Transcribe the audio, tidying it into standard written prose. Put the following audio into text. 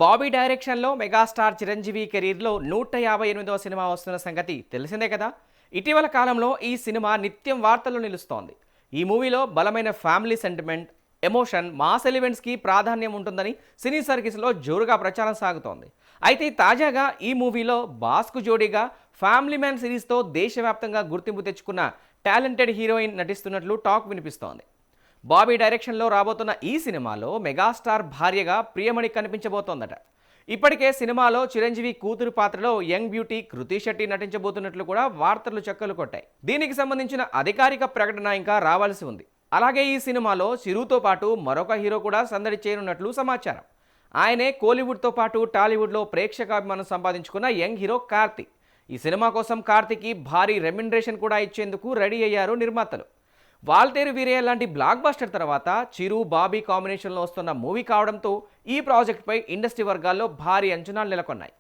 బాబీ డైరెక్షన్లో మెగాస్టార్ చిరంజీవి కెరీర్లో 158వ సినిమా వస్తున్న సంగతి తెలిసిందే కదా. ఇటీవల కాలంలో ఈ సినిమా నిత్యం వార్తల్లో నిలుస్తోంది. ఈ మూవీలో బలమైన ఫ్యామిలీ సెంటిమెంట్, ఎమోషన్, మాస్ ఎలిమెంట్స్కి ప్రాధాన్యం ఉంటుందని సినీ సర్కిల్స్లో జోరుగా ప్రచారం సాగుతోంది. అయితే తాజాగా ఈ మూవీలో బాస్కు జోడీగా ఫ్యామిలీ మ్యాన్ సిరీస్తో దేశవ్యాప్తంగా గుర్తింపు తెచ్చుకున్న టాలెంటెడ్ హీరోయిన్ నటిస్తున్నట్లు టాక్ వినిపిస్తోంది. బాబీ డైరెక్షన్లో రాబోతున్న ఈ సినిమాలో మెగాస్టార్ భార్యగా ప్రియమణి కనిపించబోతోందట. ఇప్పటికే సినిమాలో చిరంజీవి కూతురు పాత్రలో యంగ్ బ్యూటీ కృతి శెట్టి నటించబోతున్నట్లు కూడా వార్తలు చక్కలు కొట్టాయి. దీనికి సంబంధించిన అధికారిక ప్రకటన ఇంకా రావాల్సి ఉంది. అలాగే ఈ సినిమాలో చిరుతో పాటు మరొక హీరో కూడా సందడి చేయనున్నట్లు సమాచారం. ఆయనే కోలీవుడ్తో పాటు టాలీవుడ్లో ప్రేక్షకాభిమానం సంపాదించుకున్న యంగ్ హీరో కార్తీ. ఈ సినిమా కోసం కార్తీకి భారీ రెమ్యునరేషన్ కూడా ఇచ్చేందుకు రెడీ అయ్యారు నిర్మాతలు. వాల్తేరు వీరయ్య లాంటి బ్లాక్ బస్టర్ తర్వాత చిరు బాబీ కాంబినేషన్లో వస్తున్న మూవీ కావడంతో ఈ ప్రాజెక్టుపై ఇండస్ట్రీ వర్గాల్లో భారీ అంచనాలు నెలకొన్నాయి.